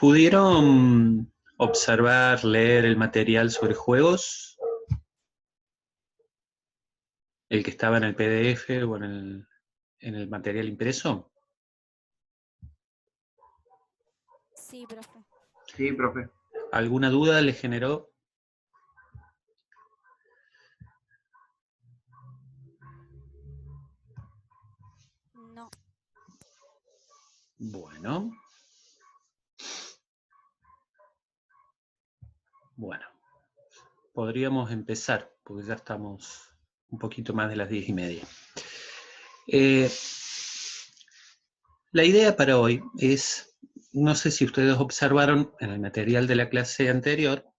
¿Pudieron observar, leer el material sobre juegos? ¿El que estaba en el PDF o en el material impreso? Sí, profe. Sí, profe. ¿Alguna duda le generó? No. Bueno. Bueno. Podríamos empezar, porque ya estamos un poquito más de las 10:30. La idea para hoy es, no sé si ustedes observaron en el material de la clase anterior,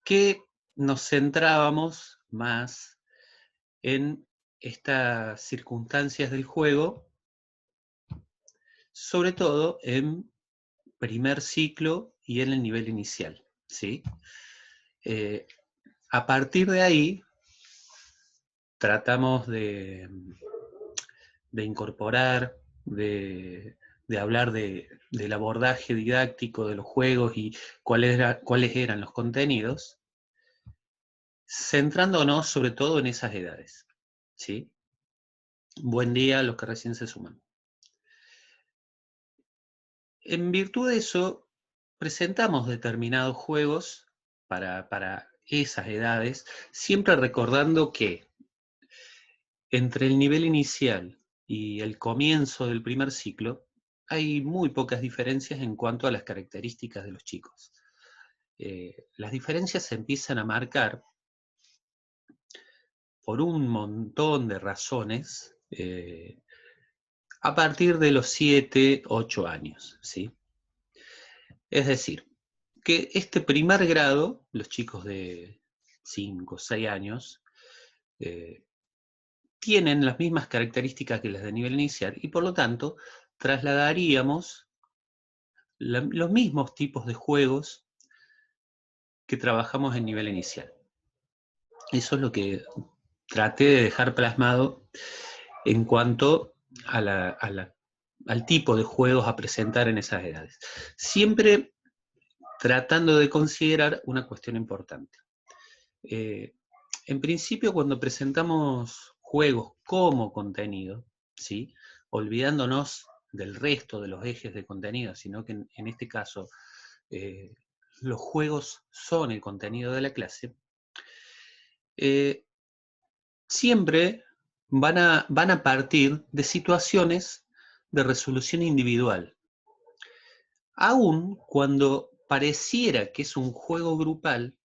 que nos centrábamos más en estas circunstancias del juego, sobre todo en primer ciclo y en el nivel inicial, ¿sí? A partir de ahí, tratamos de incorporar, de hablar del abordaje didáctico de los juegos y cuáles eran los contenidos, centrándonos sobre todo en esas edades, ¿sí? Buen día a los que recién se suman. En virtud de eso, presentamos determinados juegos para esas edades, siempre recordando que entre el nivel inicial y el comienzo del primer ciclo hay muy pocas diferencias en cuanto a las características de los chicos. Las diferencias se empiezan a marcar por un montón de razones a partir de los 7, 8 años, ¿sí? Es decir, que este primer grado, los chicos de 5, 6 años, tienen las mismas características que las de nivel inicial y por lo tanto trasladaríamos los mismos tipos de juegos que trabajamos en nivel inicial. Eso es lo que traté de dejar plasmado en cuanto a al tipo de juegos a presentar en esas edades. Siempre tratando de considerar una cuestión importante. En principio, cuando presentamos juegos como contenido, ¿sí? Olvidándonos del resto de los ejes de contenido, sino que en este caso los juegos son el contenido de la clase, siempre van a partir de situaciones de resolución individual. Aun cuando pareciera que es un juego grupal,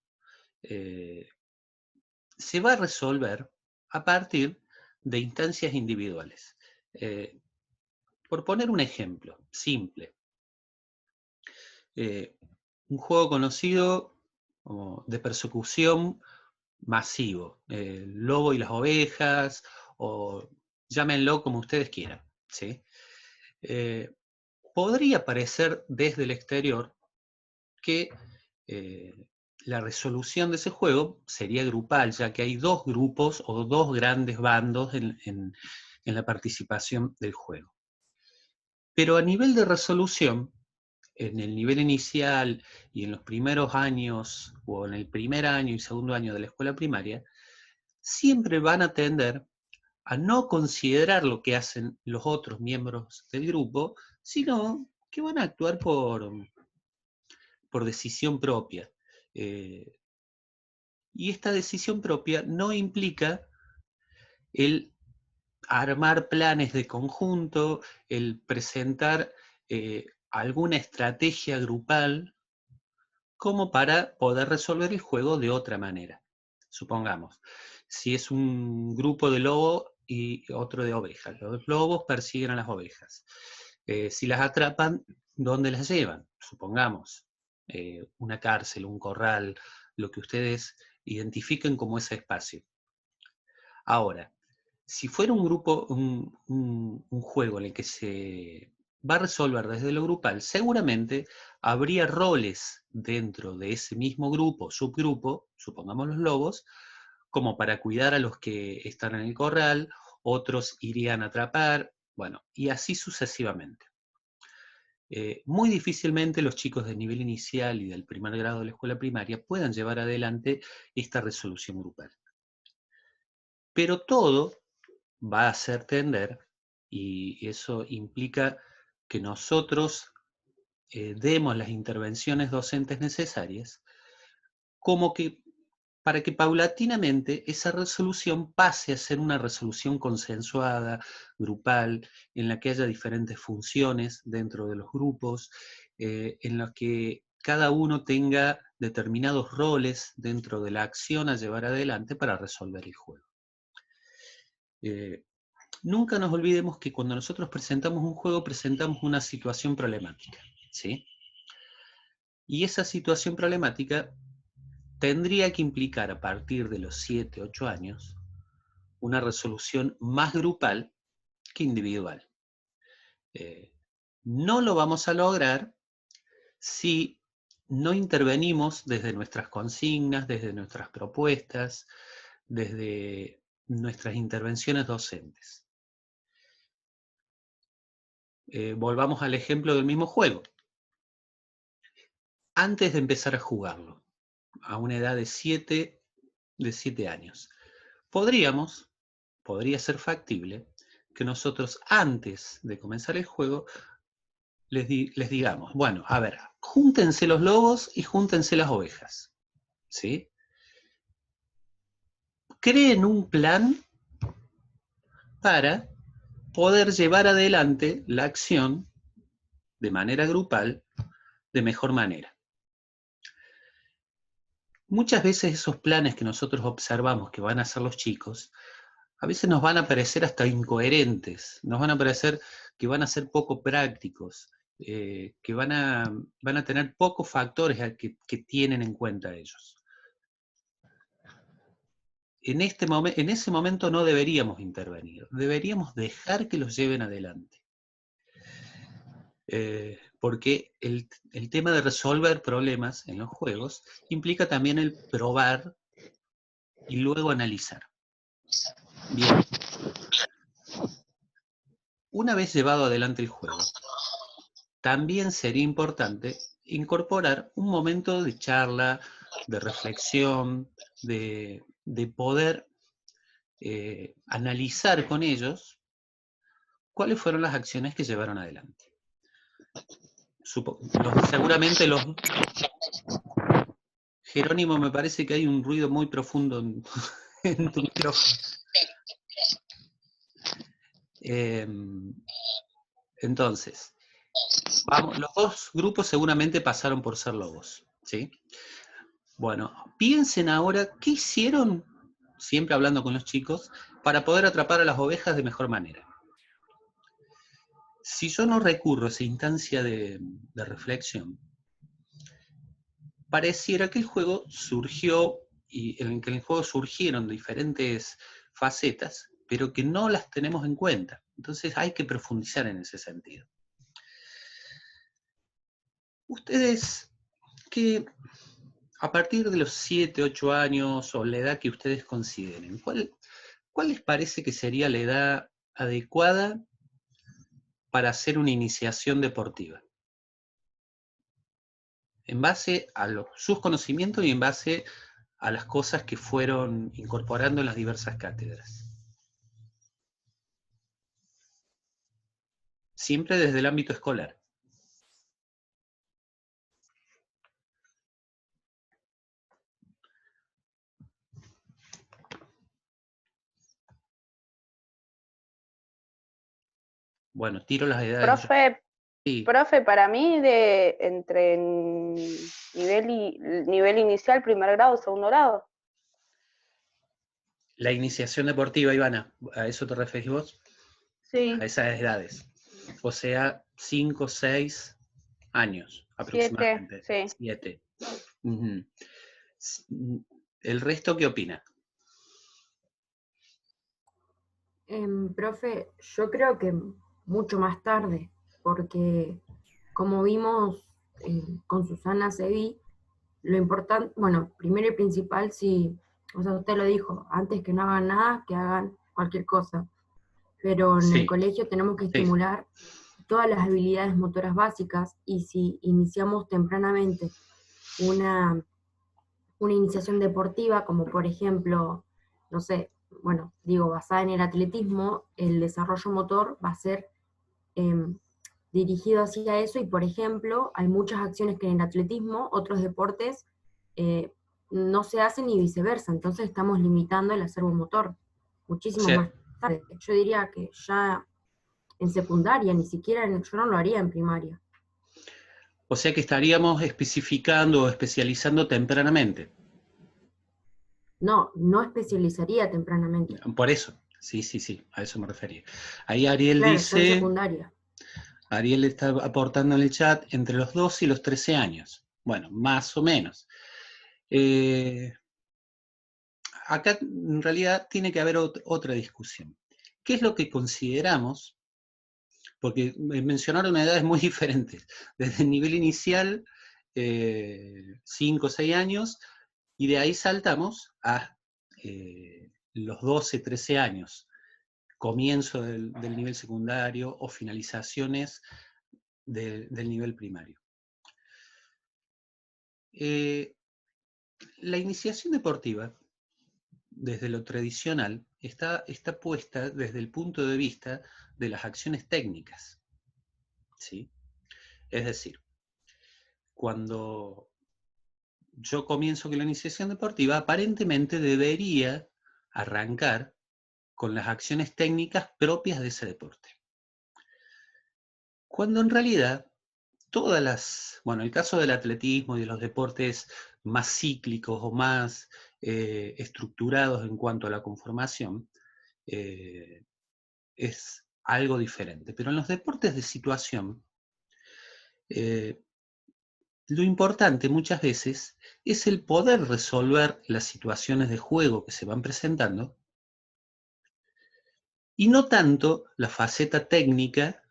se va a resolver a partir de instancias individuales. Por poner un ejemplo simple, un juego conocido como de persecución masivo, el lobo y las ovejas, o llámenlo como ustedes quieran, ¿sí? Podría parecer desde el exterior que la resolución de ese juego sería grupal, ya que hay dos grupos o dos grandes bandos en la participación del juego. Pero a nivel de resolución, en el nivel inicial y en los primeros años, o en el primer año y segundo año de la escuela primaria, siempre van a tender a no considerar lo que hacen los otros miembros del grupo, sino que van a actuar por decisión propia. Y esta decisión propia no implica el armar planes de conjunto, el presentar alguna estrategia grupal como para poder resolver el juego de otra manera. Supongamos, si es un grupo de lobos y otro de ovejas. Los lobos persiguen a las ovejas. Si las atrapan, ¿dónde las llevan? Supongamos, una cárcel, un corral, lo que ustedes identifiquen como ese espacio. Ahora, si fuera un grupo, un juego en el que se va a resolver desde lo grupal, seguramente habría roles dentro de ese mismo grupo, subgrupo, supongamos los lobos, como para cuidar a los que están en el corral, otros irían a atrapar, bueno, y así sucesivamente. muy difícilmente los chicos de nivel inicial y del primer grado de la escuela primaria puedan llevar adelante esta resolución grupal. Pero todo va a hacer tender, y eso implica que nosotros demos las intervenciones docentes necesarias, como que para que paulatinamente esa resolución pase a ser una resolución consensuada, grupal, en la que haya diferentes funciones dentro de los grupos, en la que cada uno tenga determinados roles dentro de la acción a llevar adelante para resolver el juego. Nunca nos olvidemos que cuando nosotros presentamos un juego, presentamos una situación problemática, ¿sí? Y esa situación problemática tendría que implicar a partir de los 7, 8 años una resolución más grupal que individual. No lo vamos a lograr si no intervenimos desde nuestras consignas, desde nuestras propuestas, desde nuestras intervenciones docentes. Volvamos al ejemplo del mismo juego. Antes de empezar a jugarlo, a una edad de 7 años, podría ser factible que nosotros antes de comenzar el juego les digamos, bueno, a ver, júntense los lobos y júntense las ovejas, ¿sí? Creen un plan para poder llevar adelante la acción de manera grupal de mejor manera. Muchas veces esos planes que nosotros observamos que van a hacer los chicos, a veces nos van a parecer hasta incoherentes, nos van a parecer que van a ser poco prácticos, que van a tener pocos factores que tienen en cuenta ellos. En ese momento no deberíamos intervenir, deberíamos dejar que los lleven adelante. Porque el tema de resolver problemas en los juegos implica también el probar y luego analizar. Bien. Una vez llevado adelante el juego, también sería importante incorporar un momento de charla, de reflexión, de poder analizar con ellos cuáles fueron las acciones que llevaron adelante. Seguramente los... Jerónimo, me parece que hay un ruido muy profundo en tu micrófono. Entonces, vamos, los dos grupos seguramente pasaron por ser lobos, ¿sí? Bueno, piensen ahora qué hicieron, siempre hablando con los chicos, para poder atrapar a las ovejas de mejor manera. Si yo no recurro a esa instancia de reflexión, pareciera que el juego surgió, y en el juego surgieron diferentes facetas, pero que no las tenemos en cuenta. Entonces hay que profundizar en ese sentido. Ustedes, que a partir de los 7, 8 años, o la edad que ustedes consideren, ¿cuál les parece que sería la edad adecuada para hacer una iniciación deportiva? En base a sus conocimientos y en base a las cosas que fueron incorporando en las diversas cátedras. Siempre desde el ámbito escolar. Bueno, tiro las edades. Profe, para mí entre nivel inicial, primer grado, segundo grado. La iniciación deportiva, Ivana, ¿a eso te referís vos? Sí. A esas edades. O sea, 5, 6 años aproximadamente. 7, sí. 7. ¿El resto qué opina? Profe, yo creo que mucho más tarde, porque como vimos con Susana Sevi, lo importante, bueno, primero y principal, sí, o sea, usted lo dijo, antes que no hagan nada, que hagan cualquier cosa. Pero en el colegio tenemos que estimular todas las habilidades motoras básicas, y si iniciamos tempranamente una iniciación deportiva, como por ejemplo, no sé, bueno, digo, basada en el atletismo, el desarrollo motor va a ser dirigido hacia eso, y por ejemplo, hay muchas acciones que en el atletismo, otros deportes, no se hacen y viceversa, entonces estamos limitando el acervo motor muchísimo Sí. más tarde. Yo diría que ya en secundaria, ni siquiera, yo no lo haría en primaria. O sea que estaríamos especificando o especializando tempranamente. No, no especializaría tempranamente. Por eso, sí, a eso me refería. Ahí Ariel Claro, ya en dice, secundaria. Ariel está aportando en el chat entre los 12 y los 13 años. Bueno, más o menos. Acá en realidad tiene que haber otra discusión. ¿Qué es lo que consideramos? Porque mencionaron edades muy diferentes, desde el nivel inicial, 5 o 6 años, y de ahí saltamos a los 12, 13 años, comienzo del nivel secundario o finalizaciones del nivel primario. La iniciación deportiva, desde lo tradicional, está puesta desde el punto de vista de las acciones técnicas, ¿sí? Es decir, cuando yo comienzo con la iniciación deportiva, aparentemente debería arrancar con las acciones técnicas propias de ese deporte. Cuando en realidad bueno, el caso del atletismo y de los deportes más cíclicos o más estructurados en cuanto a la conformación, es algo diferente. Pero en los deportes de situación, lo importante muchas veces es el poder resolver las situaciones de juego que se van presentando y no tanto la faceta técnica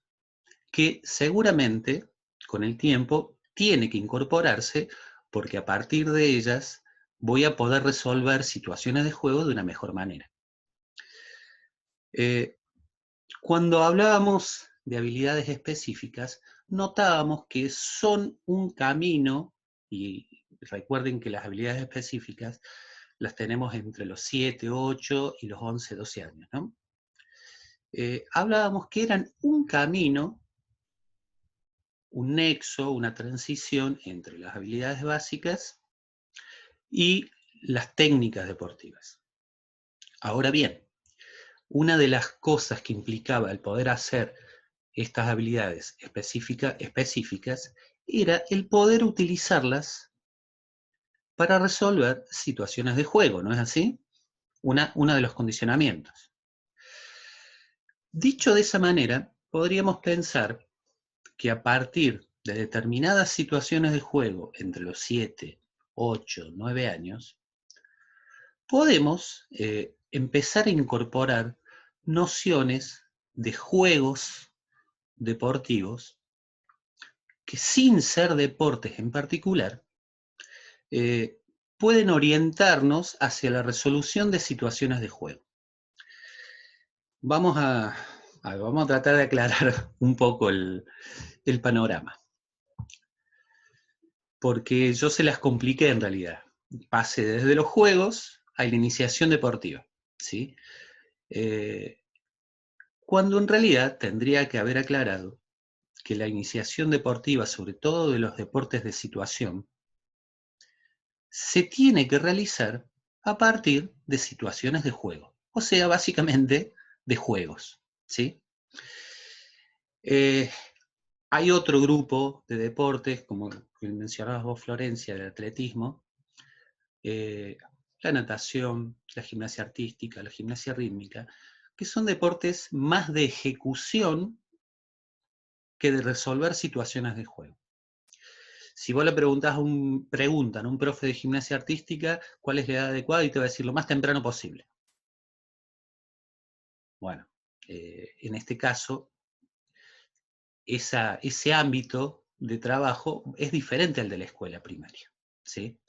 que seguramente con el tiempo tiene que incorporarse porque a partir de ellas voy a poder resolver situaciones de juego de una mejor manera. Cuando hablábamos de habilidades específicas, notábamos que son un camino, y recuerden que las habilidades específicas las tenemos entre los 7, 8 y los 11, 12 años, ¿no? Hablábamos que eran un camino, un nexo, una transición entre las habilidades básicas y las técnicas deportivas. Ahora bien, una de las cosas que implicaba el poder hacer estas habilidades específicas era el poder utilizarlas para resolver situaciones de juego, ¿no es así? Uno de los condicionamientos. Dicho de esa manera, podríamos pensar que a partir de determinadas situaciones de juego entre los 7, 8, 9 años, podemos empezar a incorporar nociones de juegos deportivos que, sin ser deportes en particular, pueden orientarnos hacia la resolución de situaciones de juego. Vamos a tratar de aclarar un poco el panorama, porque yo se las compliqué en realidad. Pasé desde los juegos a la iniciación deportiva, ¿sí? Cuando en realidad tendría que haber aclarado que la iniciación deportiva, sobre todo de los deportes de situación, se tiene que realizar a partir de situaciones de juego, o sea, básicamente de juegos, ¿sí? Hay otro grupo de deportes, como mencionabas vos, Florencia, el atletismo, la natación, la gimnasia artística, la gimnasia rítmica, que son deportes más de ejecución que de resolver situaciones de juego. Si vos le preguntan a un profe de gimnasia artística cuál es la edad adecuada, y te va a decir lo más temprano posible. Bueno, en este caso, ese ámbito de trabajo es diferente al de la escuela primaria, ¿sí?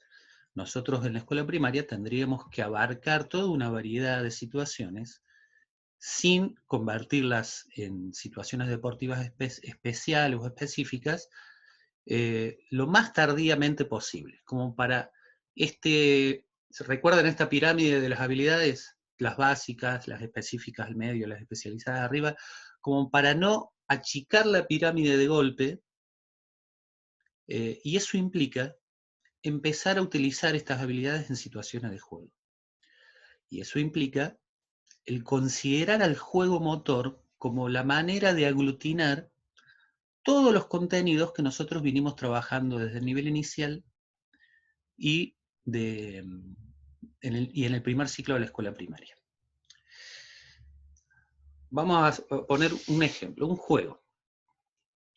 Nosotros en la escuela primaria tendríamos que abarcar toda una variedad de situaciones sin convertirlas en situaciones deportivas especiales o específicas, lo más tardíamente posible, como para ¿se recuerdan esta pirámide de las habilidades? Las básicas, las específicas al medio, las especializadas arriba, como para no achicar la pirámide de golpe, y eso implica empezar a utilizar estas habilidades en situaciones de juego. Y eso implica el considerar al juego motor como la manera de aglutinar todos los contenidos que nosotros vinimos trabajando desde el nivel inicial y en el primer ciclo de la escuela primaria. Vamos a poner un ejemplo, un juego,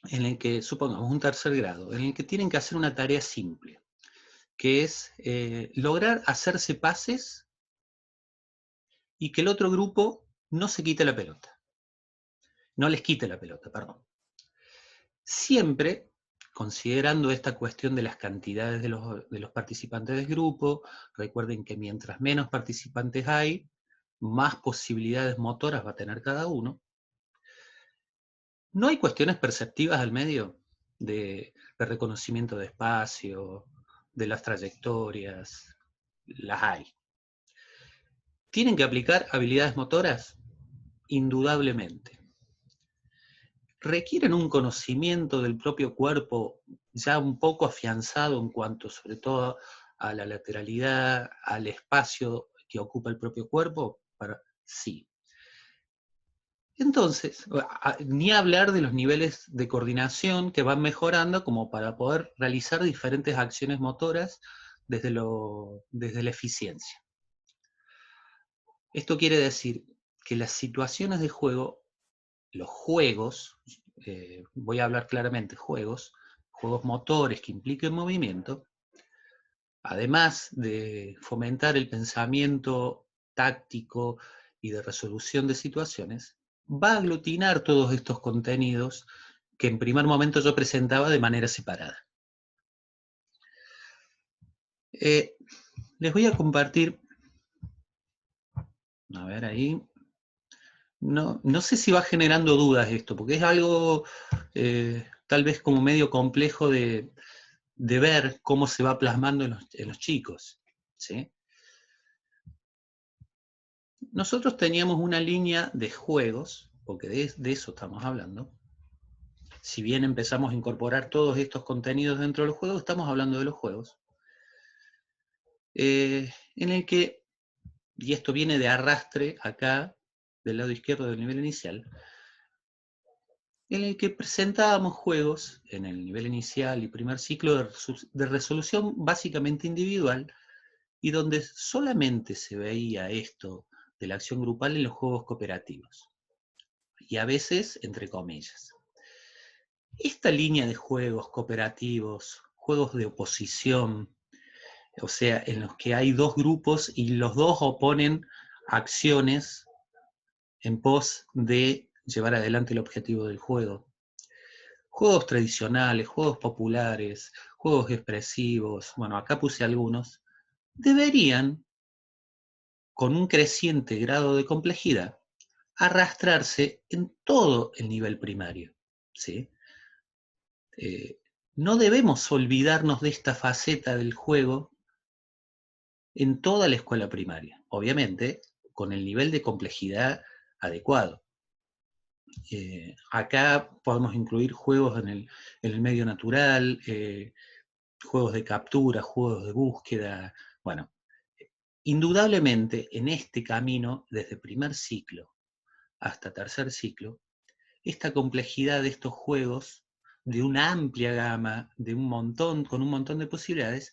en el que, supongamos, un tercer grado, en el que tienen que hacer una tarea simple, que es lograr hacerse pases y que el otro grupo no se quite la pelota. No les quite la pelota, perdón. Siempre considerando esta cuestión de las cantidades de los participantes del grupo. Recuerden que mientras menos participantes hay, más posibilidades motoras va a tener cada uno. No hay cuestiones perceptivas al medio de reconocimiento de espacio, de las trayectorias, las hay. ¿Tienen que aplicar habilidades motoras? Indudablemente. ¿Requieren un conocimiento del propio cuerpo ya un poco afianzado en cuanto sobre todo a la lateralidad, al espacio que ocupa el propio cuerpo? Sí. Entonces, ni hablar de los niveles de coordinación que van mejorando como para poder realizar diferentes acciones motoras desde la eficiencia. Esto quiere decir que las situaciones de juego, los juegos, voy a hablar claramente, juegos motores que impliquen movimiento, además de fomentar el pensamiento táctico y de resolución de situaciones, va a aglutinar todos estos contenidos que en primer momento yo presentaba de manera separada. Les voy a compartir, a ver ahí, no sé si va generando dudas esto, porque es algo tal vez como medio complejo de ver cómo se va plasmando en los chicos, ¿sí? Nosotros teníamos una línea de juegos, porque de eso estamos hablando. Si bien empezamos a incorporar todos estos contenidos dentro de los juegos, estamos hablando de los juegos. En el que, y esto viene de arrastre acá, del lado izquierdo del nivel inicial, en el que presentábamos juegos en el nivel inicial y primer ciclo de resolución básicamente individual, y donde solamente se veía esto de la acción grupal en los juegos cooperativos, y a veces entre comillas. Esta línea de juegos cooperativos, juegos de oposición, o sea, en los que hay dos grupos y los dos oponen acciones en pos de llevar adelante el objetivo del juego. Juegos tradicionales, juegos populares, juegos expresivos, bueno, acá puse algunos, deberían, con un creciente grado de complejidad, arrastrarse en todo el nivel primario, ¿sí? No debemos olvidarnos de esta faceta del juego en toda la escuela primaria, obviamente con el nivel de complejidad adecuado. Acá podemos incluir juegos en el medio natural, juegos de captura, juegos de búsqueda. Bueno, indudablemente en este camino, desde primer ciclo hasta tercer ciclo, esta complejidad de estos juegos, de una amplia gama, con un montón de posibilidades,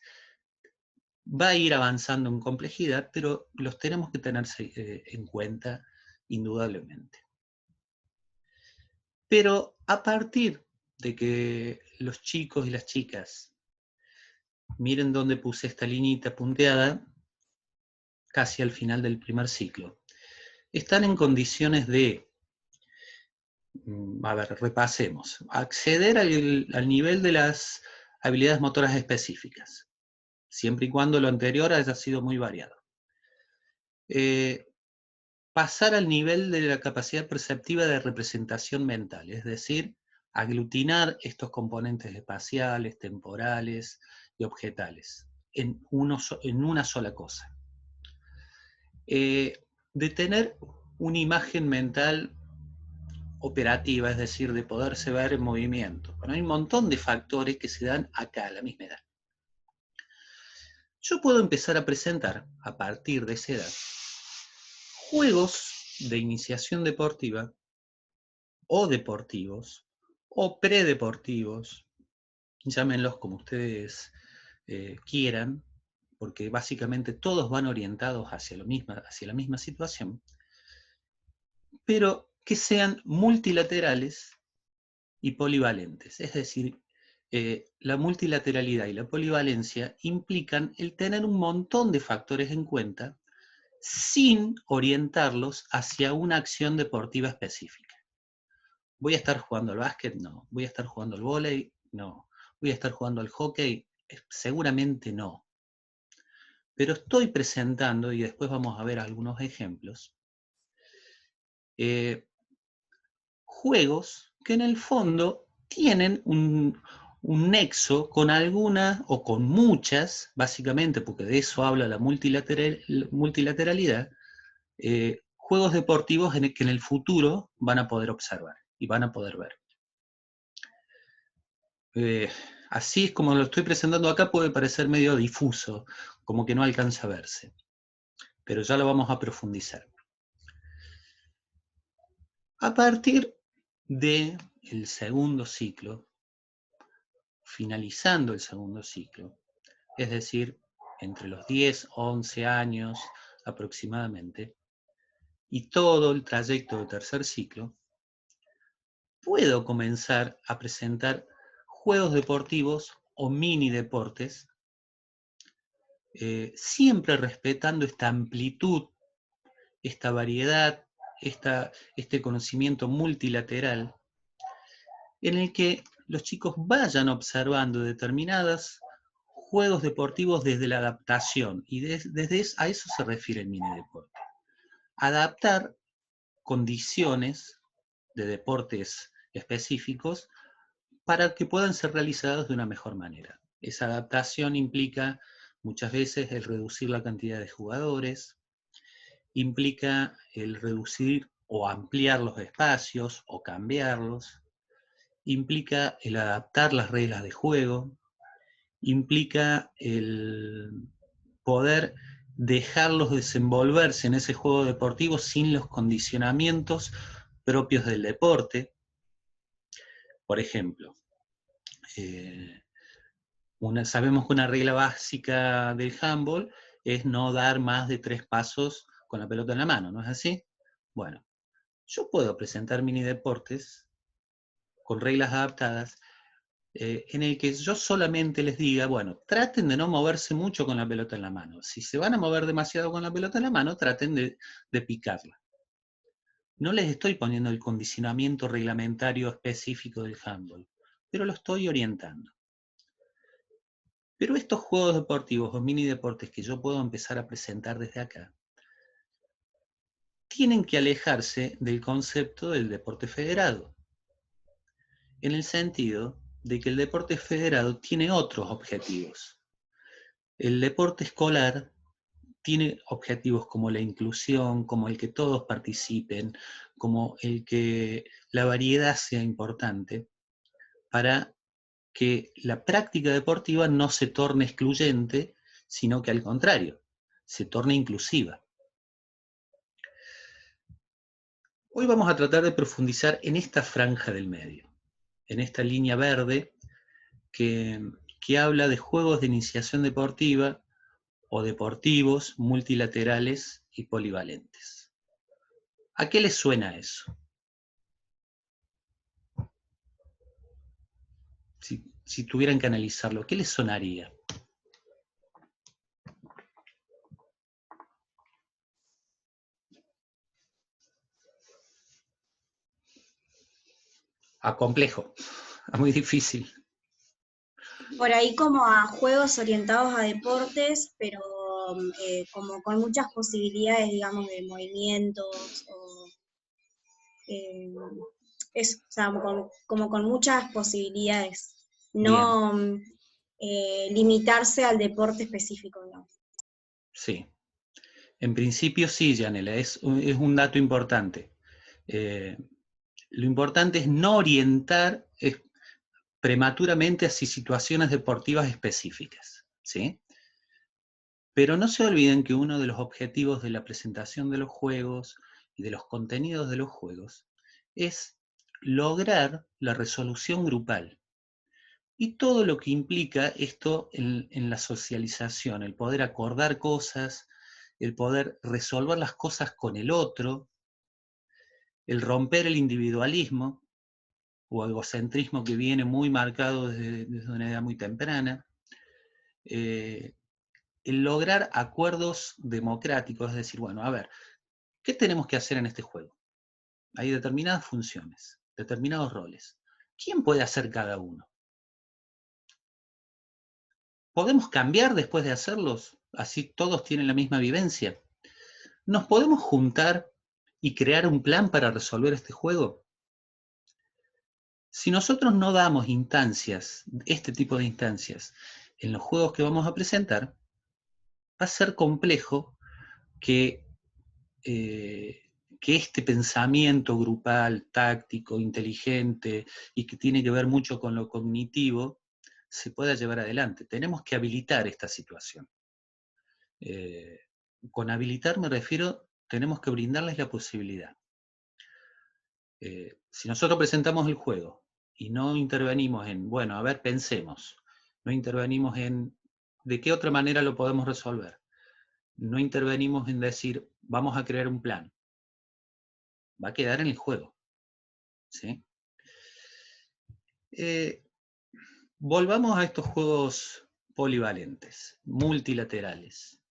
va a ir avanzando en complejidad, pero los tenemos que tener en cuenta indudablemente. Pero a partir de que los chicos y las chicas, miren dónde puse esta liñita punteada, casi al final del primer ciclo, están en condiciones de, a ver, repasemos, acceder al nivel de las habilidades motoras específicas, siempre y cuando lo anterior haya sido muy variado. pasar al nivel de la capacidad perceptiva de representación mental, es decir, aglutinar estos componentes espaciales, temporales y objetales en una sola cosa. De tener una imagen mental operativa, es decir, de poderse ver en movimiento. Bueno, hay un montón de factores que se dan acá a la misma edad. Yo puedo empezar a presentar, a partir de esa edad, juegos de iniciación deportiva, o deportivos, o predeportivos, llámenlos como ustedes quieran, porque básicamente todos van orientados hacia la misma situación, pero que sean multilaterales y polivalentes. Es decir, la multilateralidad y la polivalencia implican el tener un montón de factores en cuenta sin orientarlos hacia una acción deportiva específica. ¿Voy a estar jugando al básquet? No. ¿Voy a estar jugando al vóley? No. ¿Voy a estar jugando al hockey? Seguramente no. Pero estoy presentando, y después vamos a ver algunos ejemplos, juegos que en el fondo tienen un nexo con alguna o con muchas, básicamente porque de eso habla la multilateralidad, juegos deportivos que en el futuro van a poder observar y van a poder ver. Así es como lo estoy presentando acá, puede parecer medio difuso, como que no alcanza a verse, pero ya lo vamos a profundizar. A partir del segundo ciclo, finalizando el segundo ciclo, es decir, entre los 10, 11 años aproximadamente, y todo el trayecto del tercer ciclo, puedo comenzar a presentar juegos deportivos o mini deportes, siempre respetando esta amplitud, esta variedad, este conocimiento multilateral, en el que los chicos vayan observando determinados juegos deportivos desde la adaptación, y a eso se refiere el mini deporte. Adaptar condiciones de deportes específicos para que puedan ser realizados de una mejor manera. Esa adaptación implica muchas veces el reducir la cantidad de jugadores, implica el reducir o ampliar los espacios o cambiarlos, implica el adaptar las reglas de juego, implica el poder dejarlos desenvolverse en ese juego deportivo sin los condicionamientos propios del deporte. Por ejemplo, sabemos que una regla básica del handball es no dar más de 3 pasos con la pelota en la mano, ¿no es así? Bueno, yo puedo presentar mini deportes con reglas adaptadas en el que yo solamente les diga, bueno, traten de no moverse mucho con la pelota en la mano. Si se van a mover demasiado con la pelota en la mano, traten de picarla. No les estoy poniendo el condicionamiento reglamentario específico del handball, pero lo estoy orientando. Pero estos juegos deportivos o mini deportes que yo puedo empezar a presentar desde acá, tienen que alejarse del concepto del deporte federado, en el sentido de que el deporte federado tiene otros objetivos. El deporte escolar tiene objetivos como la inclusión, como el que todos participen, como el que la variedad sea importante, para que la práctica deportiva no se torne excluyente, sino que al contrario, se torne inclusiva. Hoy vamos a tratar de profundizar en esta franja del medio, en esta línea verde que habla de juegos de iniciación deportiva o deportivos multilaterales y polivalentes. ¿A qué les suena eso? Si tuvieran que analizarlo, ¿qué les sonaría? A complejo, a muy difícil. Por ahí como a juegos orientados a deportes, pero como con muchas posibilidades, digamos, de movimientos, eso, o sea, como con muchas posibilidades, no limitarse al deporte específico, digamos. Sí, en principio sí, Yanela, es un dato importante. Lo importante es no orientar prematuramente hacia situaciones deportivas específicas, ¿sí? Pero no se olviden que uno de los objetivos de la presentación de los juegos y de los contenidos de los juegos es lograr la resolución grupal. Y todo lo que implica esto en la socialización, el poder acordar cosas, el poder resolver las cosas con el otro, el romper el individualismo o egocentrismo que viene muy marcado desde una edad muy temprana, el lograr acuerdos democráticos, es decir, bueno, a ver, ¿qué tenemos que hacer en este juego? Hay determinadas funciones, determinados roles. ¿Quién puede hacer cada uno? ¿Podemos cambiar después de hacerlos? Así todos tienen la misma vivencia. ¿Nos podemos juntar y crear un plan para resolver este juego? Si nosotros no damos instancias, este tipo de instancias, en los juegos que vamos a presentar, va a ser complejo que este pensamiento grupal, táctico, inteligente y que tiene que ver mucho con lo cognitivo, se pueda llevar adelante. Tenemos que habilitar esta situación. Con habilitar me refiero, tenemos que brindarles la posibilidad. Si nosotros presentamos el juego y no intervenimos en, bueno, a ver, pensemos, no intervenimos en de qué otra manera lo podemos resolver, no intervenimos en decir, vamos a crear un plan, va a quedar en el juego, ¿sí? Volvamos a estos juegos polivalentes, multilaterales,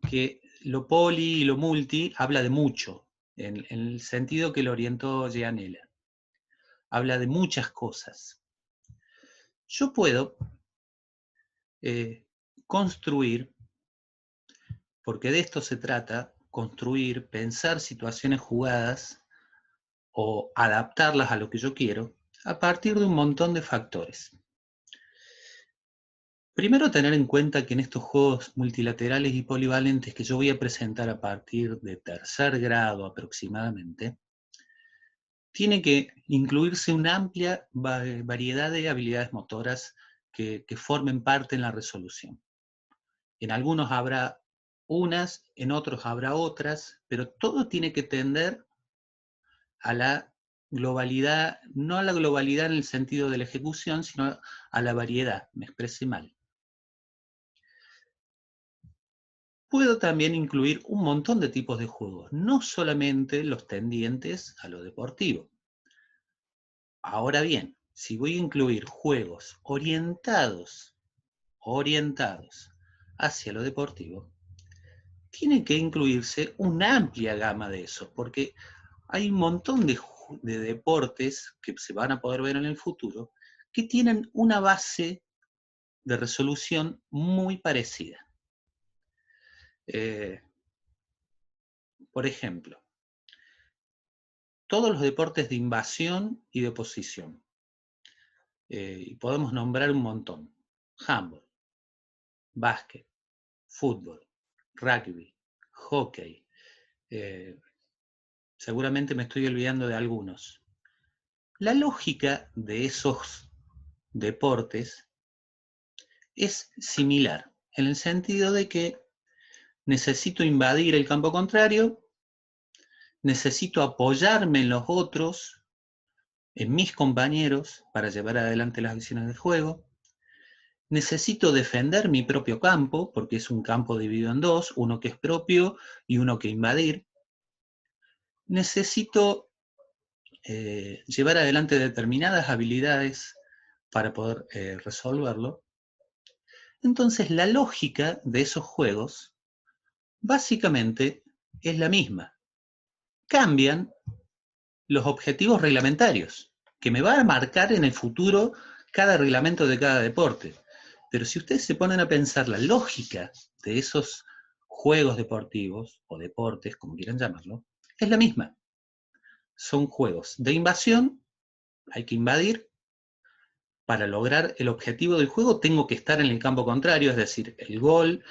que lo poli y lo multi habla de mucho, en el sentido que lo orientó Gianella. Habla de muchas cosas. Yo puedo construir, porque de esto se trata, construir, pensar situaciones jugadas o adaptarlas a lo que yo quiero, a partir de un montón de factores. Primero, tener en cuenta que en estos juegos multilaterales y polivalentes que yo voy a presentar a partir de tercer grado aproximadamente, tiene que incluirse una amplia variedad de habilidades motoras que formen parte en la resolución. En algunos habrá unas, en otros habrá otras, pero todo tiene que tender a la globalidad, no a la globalidad en el sentido de la ejecución, sino a la variedad, me expresé mal. Puedo también incluir un montón de tipos de juegos, no solamente los tendientes a lo deportivo. Ahora bien, si voy a incluir juegos orientados hacia lo deportivo, tiene que incluirse una amplia gama de eso, porque hay un montón de deportes que se van a poder ver en el futuro que tienen una base de resolución muy parecida. Por ejemplo, todos los deportes de invasión y de oposición. Y podemos nombrar un montón. Handball, básquet, fútbol, rugby, hockey. Seguramente me estoy olvidando de algunos. La lógica de esos deportes es similar, en el sentido de que necesito invadir el campo contrario, necesito apoyarme en los otros, en mis compañeros, para llevar adelante las acciones del juego, necesito defender mi propio campo, porque es un campo dividido en dos, uno que es propio y uno que invadir. Necesito llevar adelante determinadas habilidades para poder resolverlo. Entonces la lógica de esos juegos básicamente es la misma. Cambian los objetivos reglamentarios, que me va a marcar en el futuro cada reglamento de cada deporte. Pero si ustedes se ponen a pensar la lógica de esos juegos deportivos, o deportes, como quieran llamarlo, es la misma. Son juegos de invasión, hay que invadir. Para lograr el objetivo del juego tengo que estar en el campo contrario, es decir, el gol,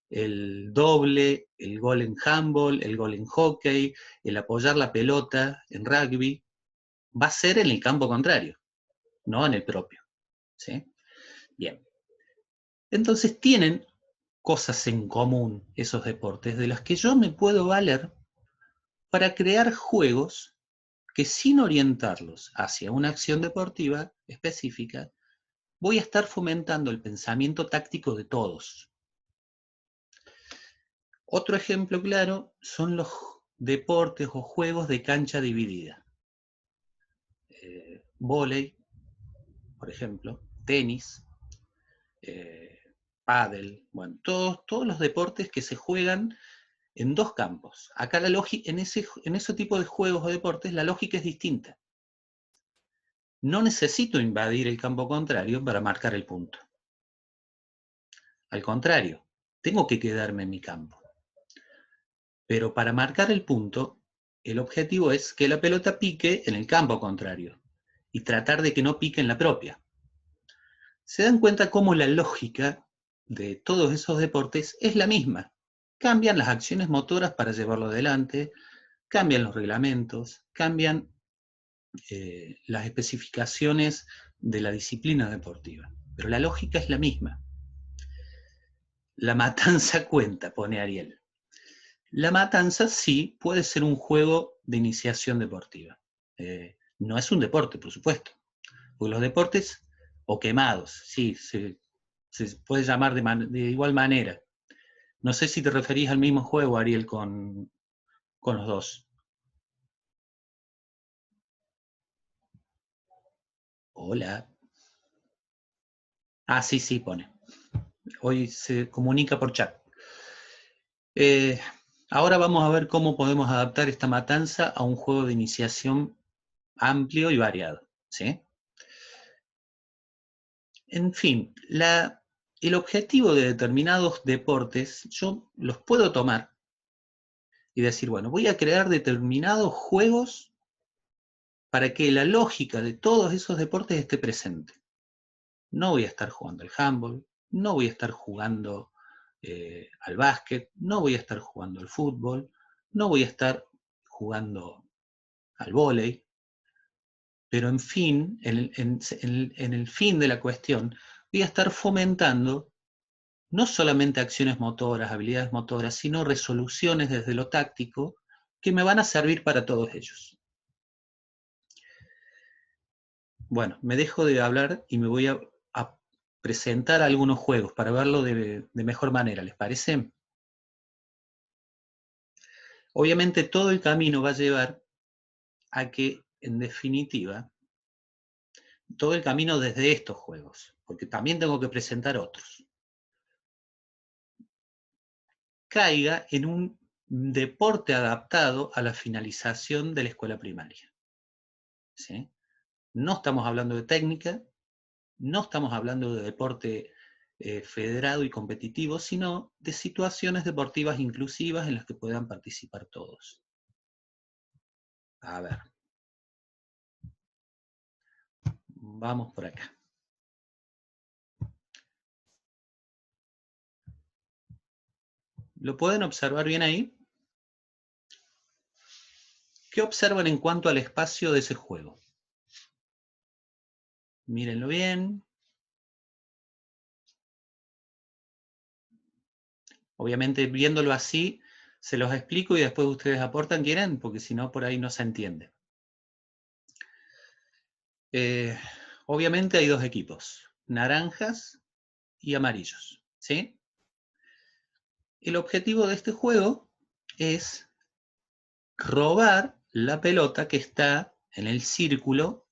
el doble, el gol en handball, el gol en hockey, el apoyar la pelota en rugby, va a ser en el campo contrario, no en el propio. ¿Sí? Bien. Entonces tienen cosas en común esos deportes de las que yo me puedo valer para crear juegos que sin orientarlos hacia una acción deportiva específica, voy a estar fomentando el pensamiento táctico de todos. Otro ejemplo claro son los deportes o juegos de cancha dividida. Vóley, por ejemplo, tenis, pádel, bueno, todos los deportes que se juegan en dos campos. Acá la lógica, en ese tipo de juegos o deportes, la lógica es distinta. No necesito invadir el campo contrario para marcar el punto. Al contrario, tengo que quedarme en mi campo. Pero para marcar el punto, el objetivo es que la pelota pique en el campo contrario y tratar de que no pique en la propia. ¿Se dan cuenta cómo la lógica de todos esos deportes es la misma? Cambian las acciones motoras para llevarlo adelante, cambian los reglamentos, cambian las especificaciones de la disciplina deportiva. Pero la lógica es la misma. La matanza cuenta, pone Ariel. La matanza sí puede ser un juego de iniciación deportiva. No es un deporte, por supuesto. Porque los deportes, o quemados, sí, se puede llamar de igual manera. No sé si te referís al mismo juego, Ariel, con los dos. Hola. Ah, sí, pone. Hoy se comunica por chat. Ahora vamos a ver cómo podemos adaptar esta matanza a un juego de iniciación amplio y variado, ¿sí? En fin, el objetivo de determinados deportes, yo los puedo tomar y decir, bueno, voy a crear determinados juegos para que la lógica de todos esos deportes esté presente. No voy a estar jugando al handball, no voy a estar jugando al básquet, no voy a estar jugando al fútbol, no voy a estar jugando al vóley, pero en fin, en el fin de la cuestión, voy a estar fomentando no solamente acciones motoras, habilidades motoras, sino resoluciones desde lo táctico que me van a servir para todos ellos. Bueno, me dejo de hablar y me voy a presentar algunos juegos para verlo de mejor manera, ¿les parece? Obviamente todo el camino va a llevar a que, en definitiva, todo el camino desde estos juegos, porque también tengo que presentar otros, caiga en un deporte adaptado a la finalización de la escuela primaria. ¿Sí? No estamos hablando de técnica, no estamos hablando de deporte federado y competitivo, sino de situaciones deportivas inclusivas en las que puedan participar todos. A ver. Vamos por acá. ¿Lo pueden observar bien ahí? ¿Qué observan en cuanto al espacio de ese juego? Mírenlo bien. Obviamente, viéndolo así, se los explico y después ustedes aportan, ¿quieren? Porque si no, por ahí no se entiende. Obviamente hay dos equipos, naranjas y amarillos, ¿sí? El objetivo de este juego es robar la pelota que está en el círculo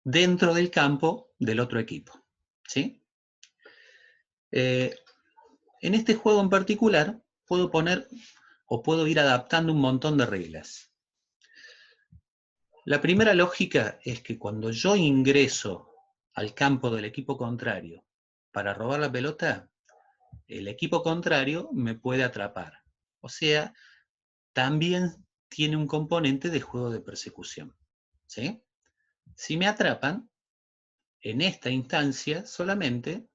dentro del campo del otro equipo, ¿sí? En este juego en particular puedo poner o puedo ir adaptando un montón de reglas. La primera lógica es que cuando yo ingreso al campo del equipo contrario para robar la pelota, el equipo contrario me puede atrapar. O sea, también tiene un componente de juego de persecución. ¿Sí? Si me atrapan, en esta instancia solamente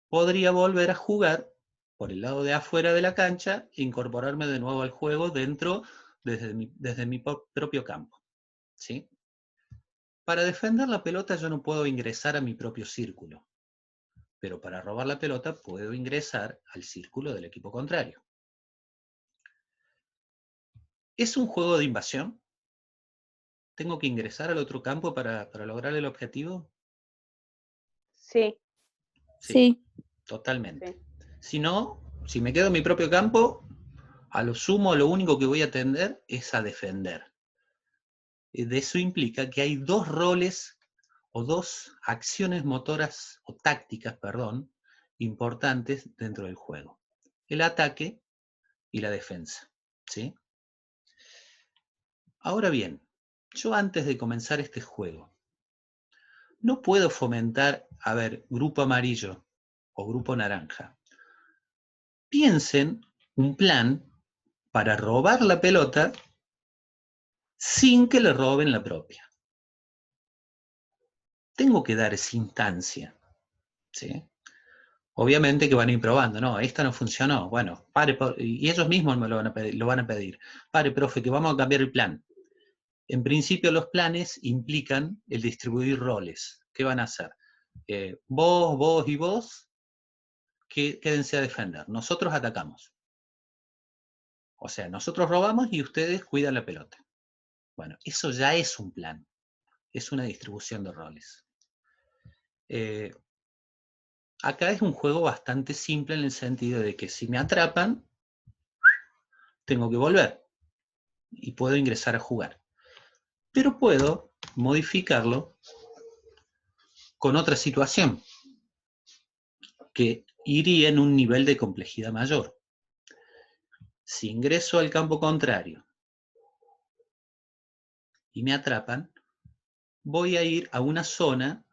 podría volver a jugar por el lado de afuera de la cancha e incorporarme de nuevo al juego desde mi propio campo. ¿Sí? Para defender la pelota yo no puedo ingresar a mi propio círculo, pero para robar la pelota puedo ingresar al círculo del equipo contrario. ¿Es un juego de invasión? ¿Tengo que ingresar al otro campo para lograr el objetivo? Sí. Sí. Totalmente. Sí. Si no, si me quedo en mi propio campo, a lo sumo lo único que voy a tender es a defender. De eso implica que hay dos roles o dos acciones motoras o tácticas, perdón, importantes dentro del juego. El ataque y la defensa. ¿Sí? Ahora bien, yo antes de comenzar este juego, no puedo fomentar, a ver, grupo amarillo o grupo naranja. Piensen un plan para robar la pelota sin que le roben la propia. Tengo que dar esa instancia. ¿Sí? Obviamente que van a ir probando, no, esta no funcionó, bueno, y ellos mismos me lo van a pedir. Pare, profe, que vamos a cambiar el plan. En principio los planes implican el distribuir roles. ¿Qué van a hacer? Vos y vos, quédense a defender. Nosotros atacamos. O sea, nosotros robamos y ustedes cuidan la pelota. Bueno, eso ya es un plan. Es una distribución de roles. Acá es un juego bastante simple en el sentido de que si me atrapan, tengo que volver y puedo ingresar a jugar. Pero puedo modificarlo con otra situación que iría en un nivel de complejidad mayor. Si ingreso al campo contrario y me atrapan, voy a ir a una zona